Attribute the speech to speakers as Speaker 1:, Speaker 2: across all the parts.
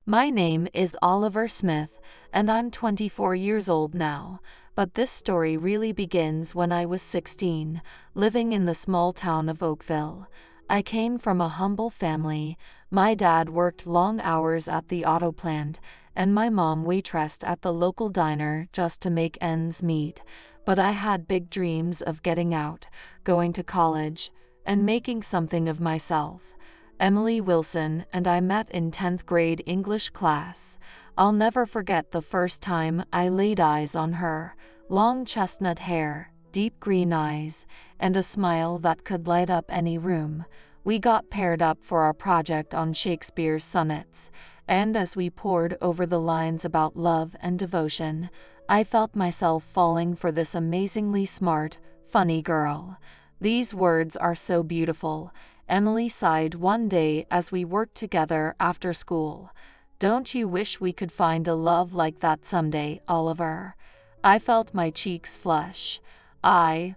Speaker 1: My name is Oliver Smith, and I'm 24 years old now, but this story really begins when I was 16, living in the small town of Oakville. I came from a humble family. My dad worked long hours at the auto plant, and my mom waitressed at the local diner just to make ends meet. But I had big dreams of getting out, going to college, and making something of myself. Emily Wilson and I met in 10th grade English class. I'll never forget the first time I laid eyes on her. Long chestnut hair, deep green eyes, and a smile that could light up any room. We got paired up for our project on Shakespeare's sonnets, and as we pored over the lines about love and devotion, I felt myself falling for this amazingly smart, funny girl. These words are so beautiful, Emily sighed one day as we worked together after school. Don't you wish we could find a love like that someday, Oliver? I felt my cheeks flush. I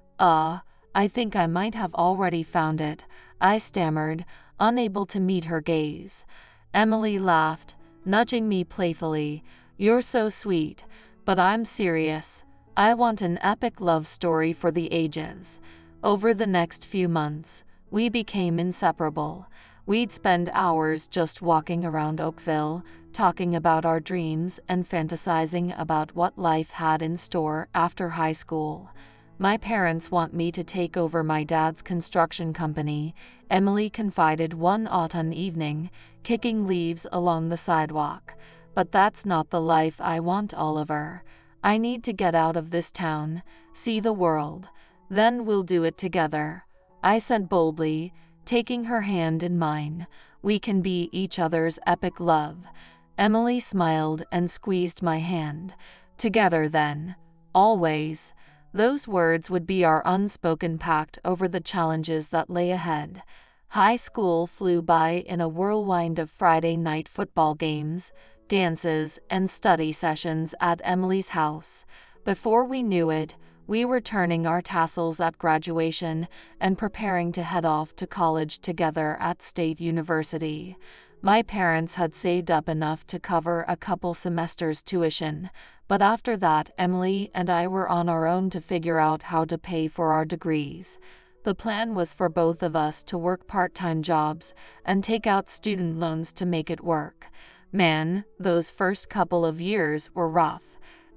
Speaker 1: think I might have already found it, I stammered, unable to meet her gaze. Emily laughed, nudging me playfully. You're so sweet, but I'm serious. I want an epic love story for the ages. Over the next few months, we became inseparable. We'd spend hours just walking around Oakville, talking about our dreams and fantasizing about what life had in store after high school. My parents want me to take over my dad's construction company, Emily confided one autumn evening, kicking leaves along the sidewalk. But that's not the life I want, Oliver. I need to get out of this town, see the world. Then we'll do it together, I said boldly, taking her hand in mine. We can be each other's epic love. Emily smiled and squeezed my hand. Together then. Always. Those words would be our unspoken pact over the challenges that lay ahead. High school flew by in a whirlwind of Friday night football games, dances, and study sessions at Emily's house. Before we knew it, we were turning our tassels at graduation and preparing to head off to college together at State University. My parents had saved up enough to cover a couple semesters' tuition, but after that, Emily and I were on our own to figure out how to pay for our degrees. The plan was for both of us to work part-time jobs and take out student loans to make it work. Man, those first couple of years were rough.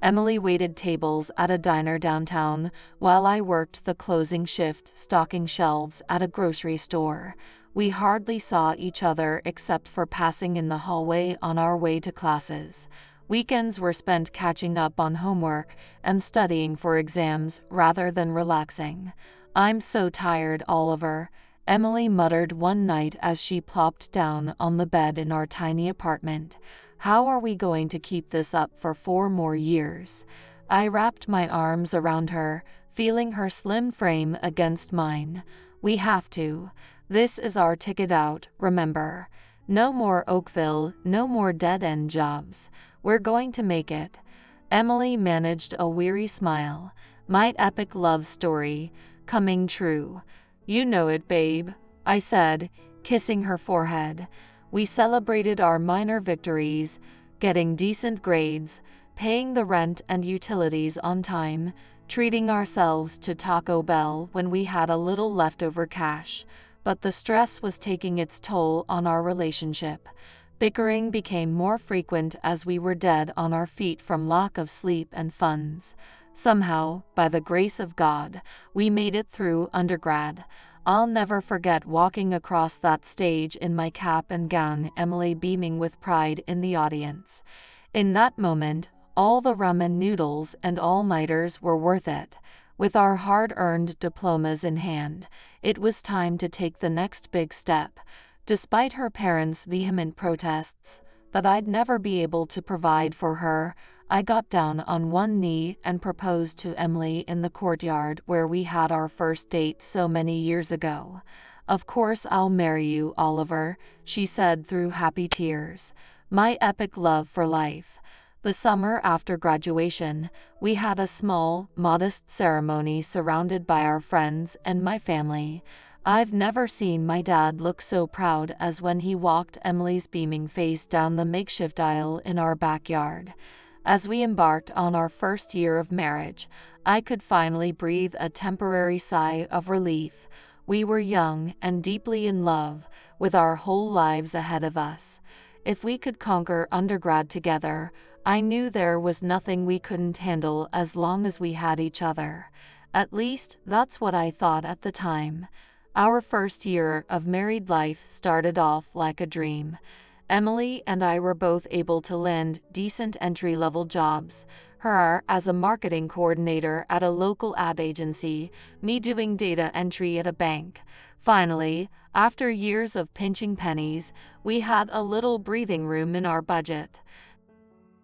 Speaker 1: Emily waited tables at a diner downtown, while I worked the closing shift stocking shelves at a grocery store. We hardly saw each other except for passing in the hallway on our way to classes. Weekends were spent catching up on homework and studying for exams rather than relaxing. I'm so tired, Oliver, Emily muttered one night as she plopped down on the bed in our tiny apartment. How are we going to keep this up for 4 more years? I wrapped my arms around her, feeling her slim frame against mine. We have to. This is our ticket out, remember? No more Oakville, no more dead-end jobs. We're going to make it. Emily managed a weary smile. My epic love story, coming true. You know it, babe, I said, kissing her forehead. We celebrated our minor victories, getting decent grades, paying the rent and utilities on time, treating ourselves to Taco Bell when we had a little leftover cash. But the stress was taking its toll on our relationship. Bickering became more frequent as we were dead on our feet from lack of sleep and funds. Somehow, by the grace of God, we made it through undergrad. I'll never forget walking across that stage in my cap and gown, Emily beaming with pride in the audience. In that moment, all the ramen noodles and all-nighters were worth it. With our hard-earned diplomas in hand, it was time to take the next big step. Despite her parents' vehement protests that I'd never be able to provide for her, I got down on one knee and proposed to Emily in the courtyard where we had our first date so many years ago. Of course I'll marry you, Oliver, she said through happy tears. My epic love for life. The summer after graduation, we had a small, modest ceremony surrounded by our friends and my family. I've never seen my dad look so proud as when he walked Emily's beaming face down the makeshift aisle in our backyard. As we embarked on our first year of marriage, I could finally breathe a temporary sigh of relief. We were young and deeply in love, with our whole lives ahead of us. If we could conquer undergrad together, I knew there was nothing we couldn't handle as long as we had each other. At least, that's what I thought at the time. Our first year of married life started off like a dream. Emily and I were both able to land decent entry-level jobs, her as a marketing coordinator at a local ad agency, me doing data entry at a bank. Finally, after years of pinching pennies, we had a little breathing room in our budget.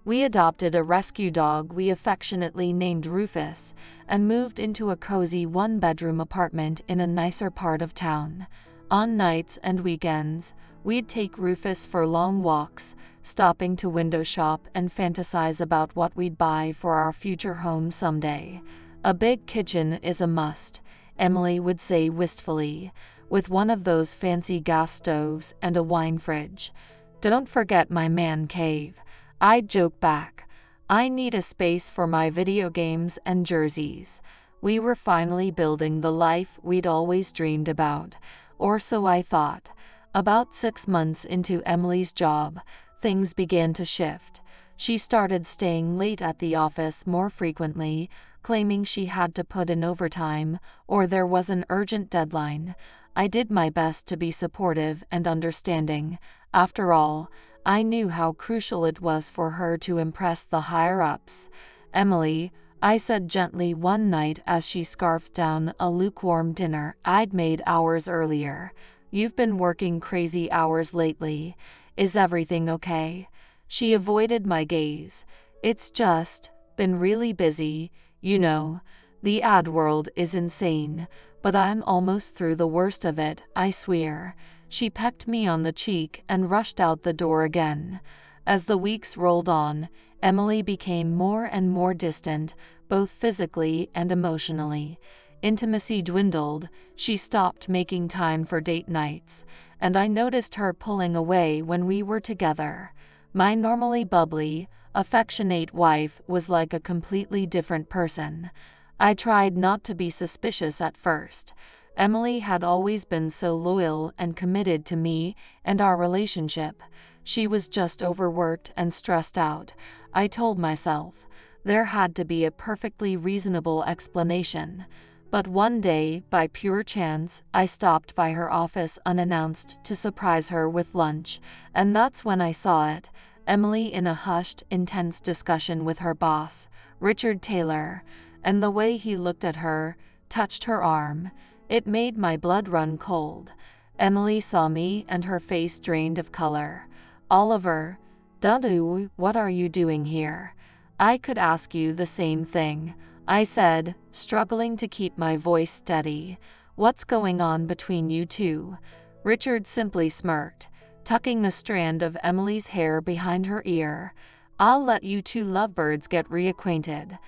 Speaker 1: We adopted a rescue dog we affectionately named Rufus and moved into a cozy one-bedroom apartment in a nicer part of town. On nights and weekends, we'd take Rufus for long walks, stopping to window shop and fantasize about what we'd buy for our future home someday. A big kitchen is a must, Emily would say wistfully, with one of those fancy gas stoves and a wine fridge. Don't forget my man cave, I'd joke back. I need a space for my video games and jerseys. We were finally building the life we'd always dreamed about, or so I thought. About 6 months into Emily's job, things began to shift. She started staying late at the office more frequently, claiming she had to put in overtime or there was an urgent deadline. I did my best to be supportive and understanding. After all, I knew how crucial it was for her to impress the higher-ups. "Emily," I said gently one night as she scarfed down a lukewarm dinner I'd made hours earlier. "You've been working crazy hours lately. Is everything okay?" She avoided my gaze. "It's just been really busy, you know. The ad world is insane, but I'm almost through the worst of it, I swear." She pecked me on the cheek and rushed out the door again. As the weeks rolled on, Emily became more and more distant, both physically and emotionally. Intimacy dwindled, she stopped making time for date nights, and I noticed her pulling away when we were together. My normally bubbly, affectionate wife was like a completely different person. I tried not to be suspicious at first. Emily had always been so loyal and committed to me and our relationship. She was just overworked and stressed out, I told myself. There had to be a perfectly reasonable explanation. But one day, by pure chance, I stopped by her office unannounced to surprise her with lunch, and that's when I saw it. Emily in a hushed, intense discussion with her boss, Richard Taylor, and the way he looked at her, touched her arm. It made my blood run cold. Emily saw me and her face drained of color. "Oliver, Dadu, what are you doing here?" "I could ask you the same thing," I said, struggling to keep my voice steady. "What's going on between you two?" Richard simply smirked, tucking a strand of Emily's hair behind her ear. "I'll let you two lovebirds get reacquainted."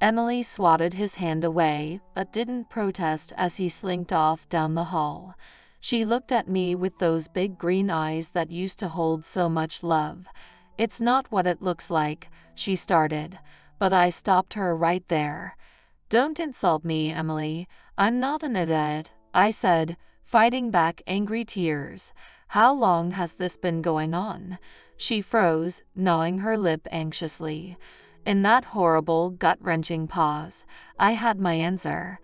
Speaker 1: Emily swatted his hand away, but didn't protest as he slinked off down the hall. She looked at me with those big green eyes that used to hold so much love. "It's not what it looks like," she started, but I stopped her right there. "Don't insult me, Emily. I'm not an idiot," I said, fighting back angry tears. "How long has this been going on?" She froze, gnawing her lip anxiously. In that horrible, gut-wrenching pause, I had my answer.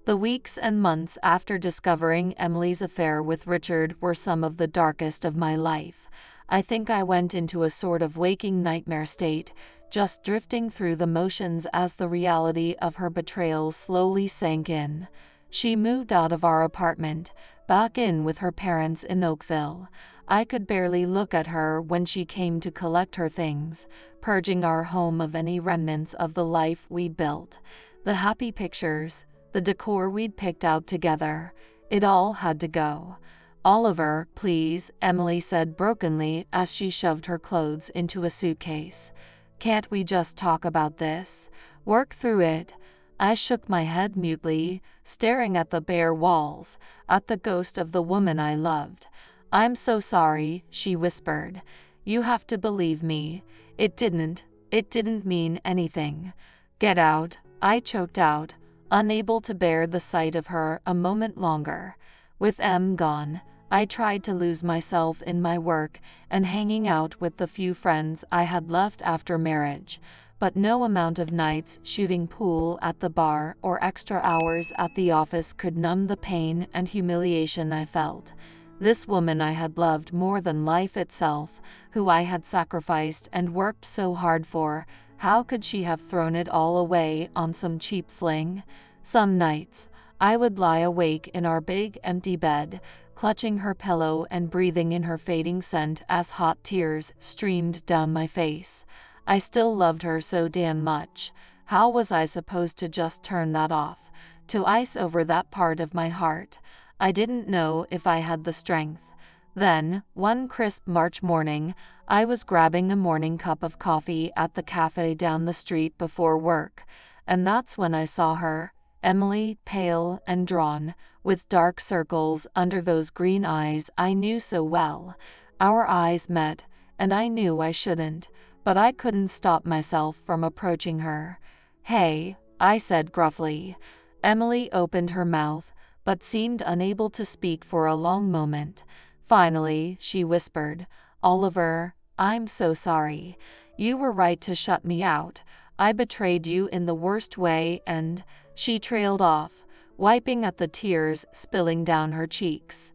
Speaker 1: The weeks and months after discovering Emily's affair with Richard were some of the darkest of my life. I think I went into a sort of waking nightmare state, just drifting through the motions as the reality of her betrayal slowly sank in. She moved out of our apartment, back in with her parents in Oakville. I could barely look at her when she came to collect her things, purging our home of any remnants of the life we'd built. The happy pictures, the decor we'd picked out together, it all had to go. "Oliver, please," Emily said brokenly as she shoved her clothes into a suitcase. "Can't we just talk about this? Work through it?" I shook my head mutely, staring at the bare walls, at the ghost of the woman I loved. "I'm so sorry," she whispered. "You have to believe me. It didn't mean anything." "Get out," I choked out, unable to bear the sight of her a moment longer. With gone, I tried to lose myself in my work and hanging out with the few friends I had left after marriage, but no amount of nights shooting pool at the bar or extra hours at the office could numb the pain and humiliation I felt. This woman I had loved more than life itself, who I had sacrificed and worked so hard for, how could she have thrown it all away on some cheap fling? Some nights, I would lie awake in our big empty bed, clutching her pillow and breathing in her fading scent as hot tears streamed down my face. I still loved her so damn much. How was I supposed to just turn that off? To ice over that part of my heart? I didn't know if I had the strength. Then, one crisp March morning, I was grabbing a morning cup of coffee at the cafe down the street before work, and that's when I saw her, Emily, pale and drawn, with dark circles under those green eyes I knew so well. Our eyes met, and I knew I shouldn't, but I couldn't stop myself from approaching her. "Hey," I said gruffly. Emily opened her mouth, but seemed unable to speak for a long moment. Finally, she whispered, "Oliver, I'm so sorry. You were right to shut me out. I betrayed you in the worst way and—" She trailed off, wiping at the tears spilling down her cheeks.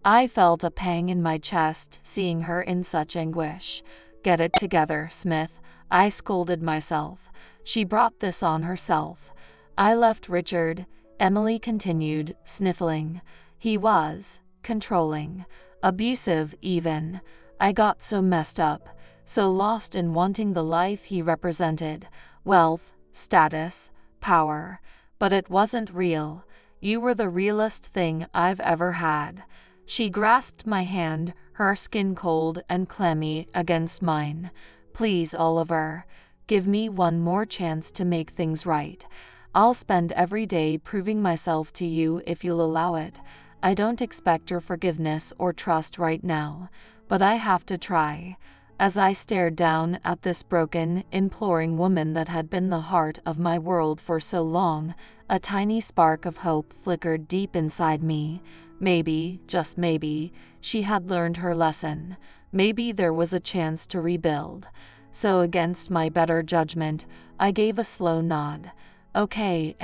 Speaker 1: I felt a pang in my chest seeing her in such anguish. "Get it together, Smith," I scolded myself. "She brought this on herself." "I left Richard," Emily continued, sniffling. "He was controlling, abusive even. I got so messed up, so lost in wanting the life he represented, wealth, status, power. But it wasn't real. You were the realest thing I've ever had." She grasped my hand, her skin cold and clammy against mine. "Please, Oliver, give me one more chance to make things right. I'll spend every day proving myself to you if you'll allow it. I don't expect your forgiveness or trust right now, but I have to try." As I stared down at this broken, imploring woman that had been the heart of my world for so long, a tiny spark of hope flickered deep inside me. Maybe, just maybe, she had learned her lesson. Maybe there was a chance to rebuild. So against my better judgment, I gave a slow nod. "Okay,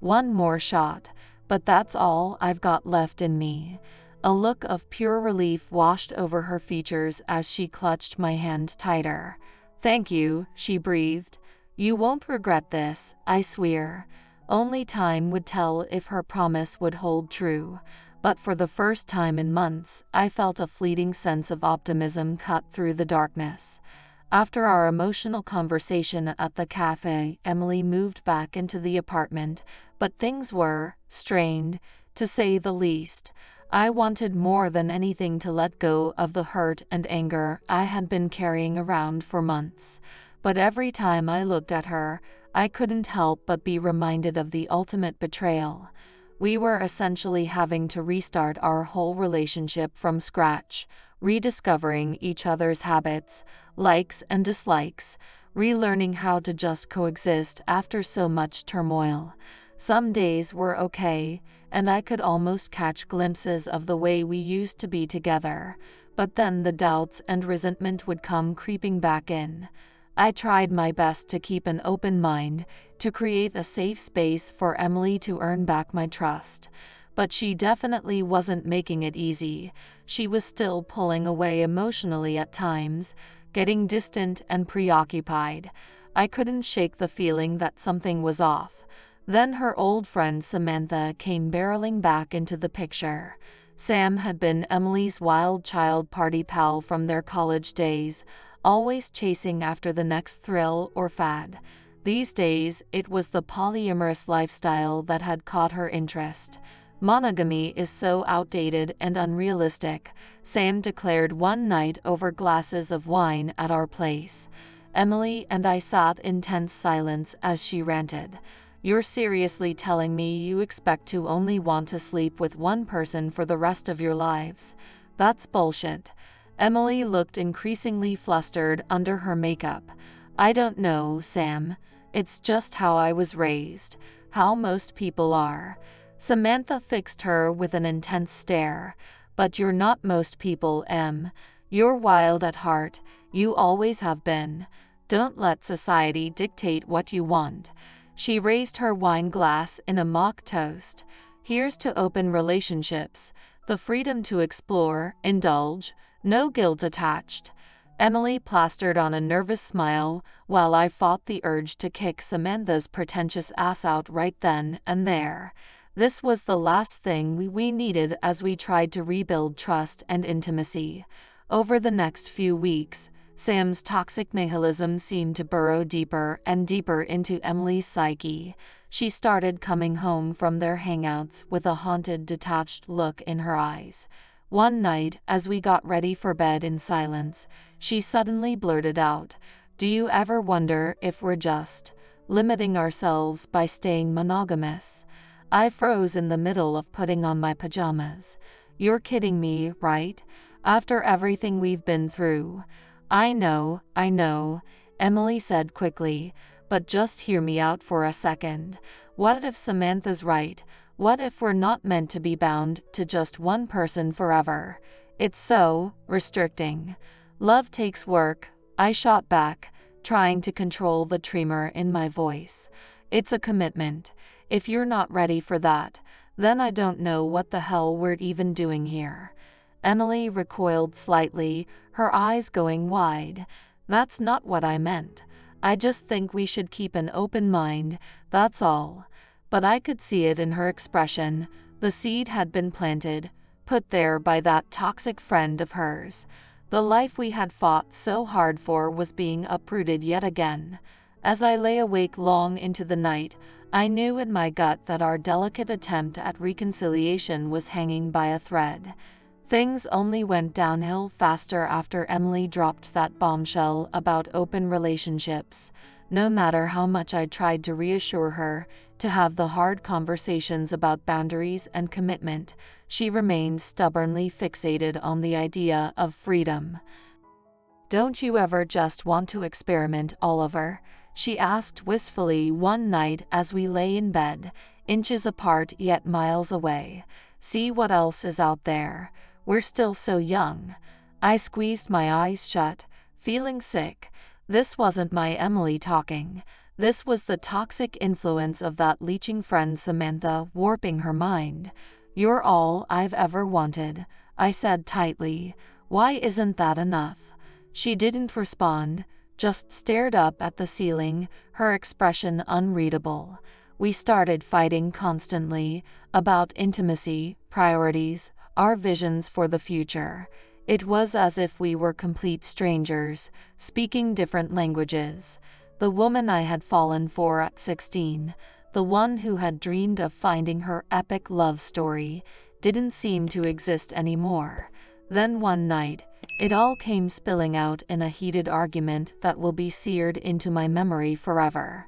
Speaker 1: one more shot, but that's all I've got left in me." A look of pure relief washed over her features as she clutched my hand tighter. "Thank you," she breathed. "You won't regret this, I swear." Only time would tell if her promise would hold true. But for the first time in months, I felt a fleeting sense of optimism cut through the darkness. After our emotional conversation at the cafe, Emily moved back into the apartment, but things were strained, to say the least. I wanted more than anything to let go of the hurt and anger I had been carrying around for months. But every time I looked at her, I couldn't help but be reminded of the ultimate betrayal. We were essentially having to restart our whole relationship from scratch, rediscovering each other's habits, likes and dislikes, relearning how to just coexist after so much turmoil. Some days were okay, and I could almost catch glimpses of the way we used to be together, but then the doubts and resentment would come creeping back in. I tried my best to keep an open mind, to create a safe space for Emily to earn back my trust. But she definitely wasn't making it easy. She was still pulling away emotionally at times, getting distant and preoccupied. I couldn't shake the feeling that something was off. Then her old friend Samantha came barreling back into the picture. Sam had been Emily's wild child party pal from their college days, always chasing after the next thrill or fad. These days, it was the polyamorous lifestyle that had caught her interest. "Monogamy is so outdated and unrealistic," Sam declared one night over glasses of wine at our place. Emily and I sat in tense silence as she ranted. You're seriously telling me you expect to only want to sleep with one person for the rest of your lives? That's bullshit. Emily looked increasingly flustered under her makeup. I don't know, Sam. It's just how I was raised, how most people are. Samantha fixed her with an intense stare. But you're not most people, Em. You're wild at heart. You always have been. Don't let society dictate what you want. She raised her wine glass in a mock toast. Here's to open relationships, the freedom to explore, indulge, no guilt attached. Emily plastered on a nervous smile while I fought the urge to kick Samantha's pretentious ass out right then and there. This was the last thing we needed as we tried to rebuild trust and intimacy. Over the next few weeks, Sam's toxic nihilism seemed to burrow deeper and deeper into Emily's psyche. She started coming home from their hangouts with a haunted, detached look in her eyes. One night, as we got ready for bed in silence, she suddenly blurted out, "Do you ever wonder if we're just limiting ourselves by staying monogamous?" I froze in the middle of putting on my pajamas. You're kidding me, right? After everything we've been through. I know, Emily said quickly, but just hear me out for a second. What if Samantha's right? What if we're not meant to be bound to just one person forever? It's so restricting. Love takes work, I shot back, trying to control the tremor in my voice. It's a commitment. If you're not ready for that, then I don't know what the hell we're even doing here. Emily recoiled slightly, her eyes going wide. That's not what I meant. I just think we should keep an open mind, that's all. But I could see it in her expression. The seed had been planted, put there by that toxic friend of hers. The life we had fought so hard for was being uprooted yet again. As I lay awake long into the night, I knew in my gut that our delicate attempt at reconciliation was hanging by a thread. Things only went downhill faster after Emily dropped that bombshell about open relationships. No matter how much I tried to reassure her, to have the hard conversations about boundaries and commitment, she remained stubbornly fixated on the idea of freedom. "Don't you ever just want to experiment, Oliver?" she asked wistfully one night as we lay in bed, inches apart yet miles away. "See what else is out there. We're still so young." I squeezed my eyes shut, feeling sick. This wasn't my Emily talking. This was the toxic influence of that leeching friend Samantha warping her mind. "You're all I've ever wanted," I said tightly. "Why isn't that enough?" She didn't respond, just stared up at the ceiling, her expression unreadable. We started fighting constantly about intimacy, priorities, our visions for the future. It was as if we were complete strangers, speaking different languages. The woman I had fallen for at 16, the one who had dreamed of finding her epic love story, didn't seem to exist anymore. Then one night, it all came spilling out in a heated argument that will be seared into my memory forever.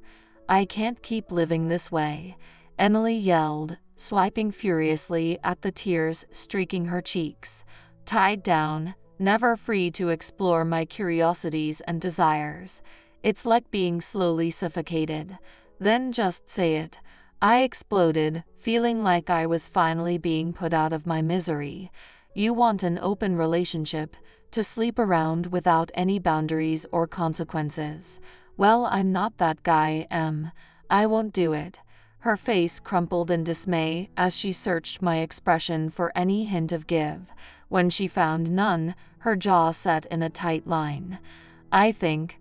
Speaker 1: "I can't keep living this way," Emily yelled, swiping furiously at the tears streaking her cheeks. "Tied down, never free to explore my curiosities and desires. It's like being slowly suffocated." "Then just say it," I exploded, feeling like I was finally being put out of my misery. "You want an open relationship, to sleep around without any boundaries or consequences. Well, I'm not that guy, Em. I won't do it." Her face crumpled in dismay as she searched my expression for any hint of give. When she found none, her jaw set in a tight line. I think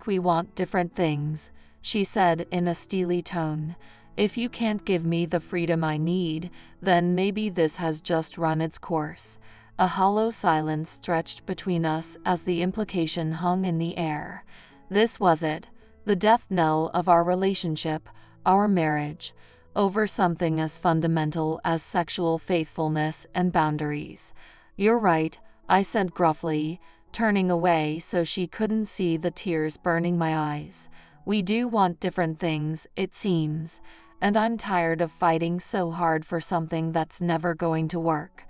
Speaker 1: we want different things," she said in a steely tone. "If you can't give me the freedom I need, then maybe this has just run its course." A hollow silence stretched between us as the implication hung in the air. This was it, the death knell of our relationship, our marriage, over something as fundamental as sexual faithfulness and boundaries. "You're right," I said gruffly. turning away so she couldn't see the tears burning my eyes. We do want different things, it seems, and I'm tired of fighting so hard for something that's never going to work.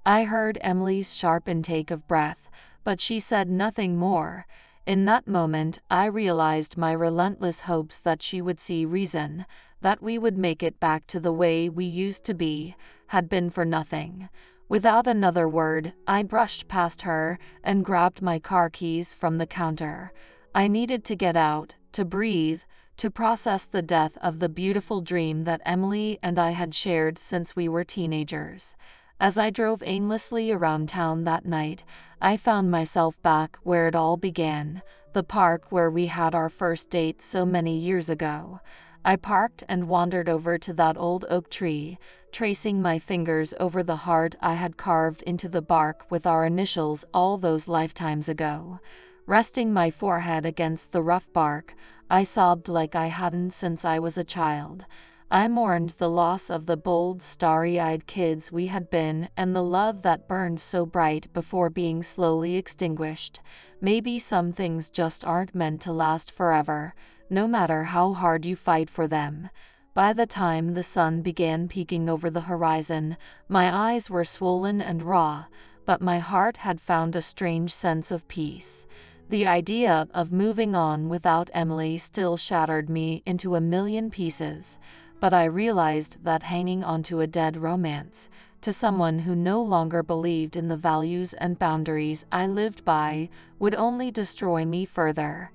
Speaker 1: I heard Emily's sharp intake of breath, but she said nothing more. In that moment, I realized my relentless hopes that she would see reason, that we would make it back to the way we used to be, had been for nothing. Without another word, I brushed past her and grabbed my car keys from the counter. I needed to get out, to breathe, to process the death of the beautiful dream that Emily and I had shared since we were teenagers. As I drove aimlessly around town that night, I found myself back where it all began, the park where we had our first date so many years ago. I parked and wandered over to that old oak tree, tracing my fingers over the heart I had carved into the bark with our initials all those lifetimes ago. Resting my forehead against the rough bark, I sobbed like I hadn't since I was a child. I mourned the loss of the bold, starry-eyed kids we had been and the love that burned so bright before being slowly extinguished. Maybe some things just aren't meant to last forever, no matter how hard you fight for them. By the time the sun began peeking over the horizon, my eyes were swollen and raw, but my heart had found a strange sense of peace. The idea of moving on without Emily still shattered me into a million pieces, but I realized that hanging onto a dead romance, to someone who no longer believed in the values and boundaries I lived by, would only destroy me further.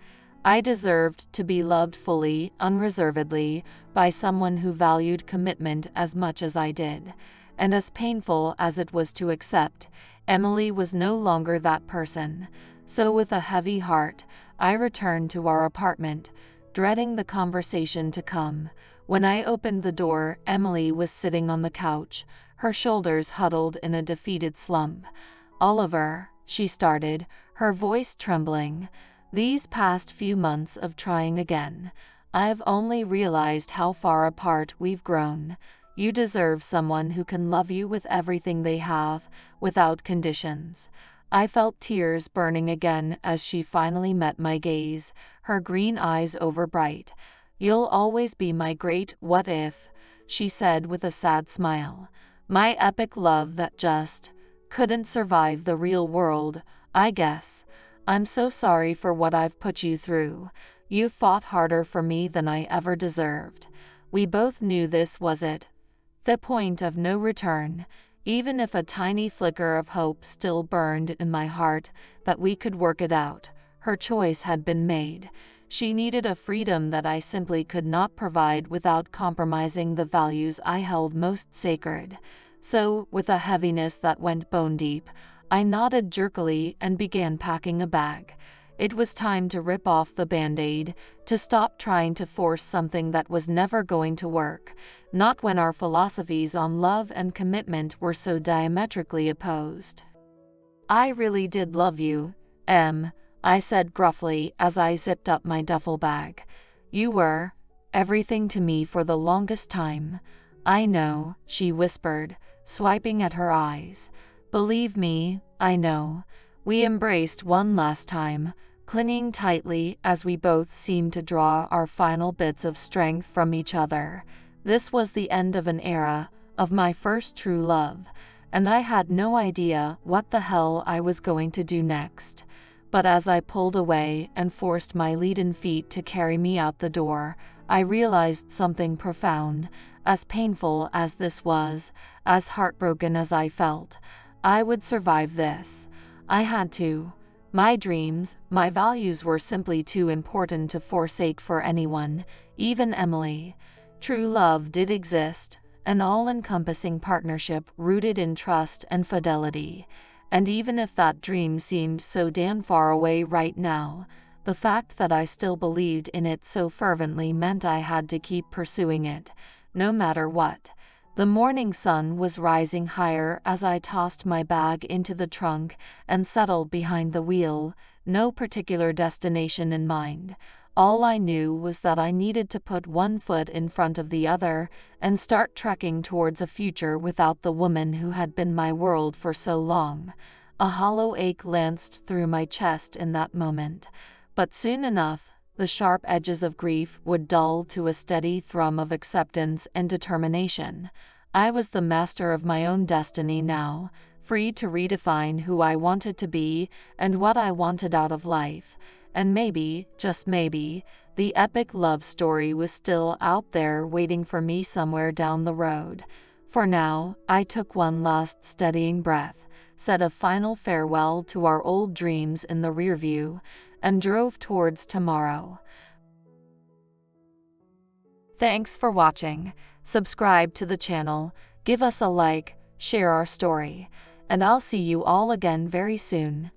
Speaker 1: I deserved to be loved fully, unreservedly, by someone who valued commitment as much as I did. And as painful as it was to accept, Emily was no longer that person. So with a heavy heart, I returned to our apartment, dreading the conversation to come. When I opened the door, Emily was sitting on the couch, her shoulders huddled in a defeated slump. "Oliver," she started, her voice trembling. "These past few months of trying again, I've only realized how far apart we've grown. You deserve someone who can love you with everything they have, without conditions." I felt tears burning again as she finally met my gaze, her green eyes overbright. "You'll always be my great what if," she said with a sad smile. "My epic love that just couldn't survive the real world, I guess. I'm so sorry for what I've put you through. You fought harder for me than I ever deserved. We both knew this was it, the point of no return, even if a tiny flicker of hope still burned in my heart that we could work it out. Her choice had been made. She needed a freedom that I simply could not provide without compromising the values I held most sacred. So, with a heaviness that went bone deep, I nodded jerkily and began packing a bag. It was time to rip off the Band-Aid, to stop trying to force something that was never going to work, not when our philosophies on love and commitment were so diametrically opposed. "I really did love you, Em," I said gruffly as I zipped up my duffel bag. "You were everything to me for the longest time." "I know," she whispered, swiping at her eyes. "Believe me, I know." We embraced one last time, clinging tightly as we both seemed to draw our final bits of strength from each other. This was the end of an era, of my first true love, and I had no idea what the hell I was going to do next. But as I pulled away and forced my leaden feet to carry me out the door, I realized something profound. As painful as this was, as heartbroken as I felt, I would survive this. I had to. My dreams, my values were simply too important to forsake for anyone, even Emily. True love did exist, an all-encompassing partnership rooted in trust and fidelity. And even if that dream seemed so damn far away right now, the fact that I still believed in it so fervently meant I had to keep pursuing it, no matter what. The morning sun was rising higher as I tossed my bag into the trunk and settled behind the wheel, no particular destination in mind. All I knew was that I needed to put one foot in front of the other and start trekking towards a future without the woman who had been my world for so long. A hollow ache lanced through my chest in that moment, but soon enough, the sharp edges of grief would dull to a steady thrum of acceptance and determination. I was the master of my own destiny now, free to redefine who I wanted to be and what I wanted out of life. And maybe, just maybe, the epic love story was still out there waiting for me somewhere down the road. For now, I took one last steadying breath, said a final farewell to our old dreams in the rearview, and drove towards tomorrow. Thanks for watching. Subscribe to the channel, give us a like, share our story, and I'll see you all again very soon.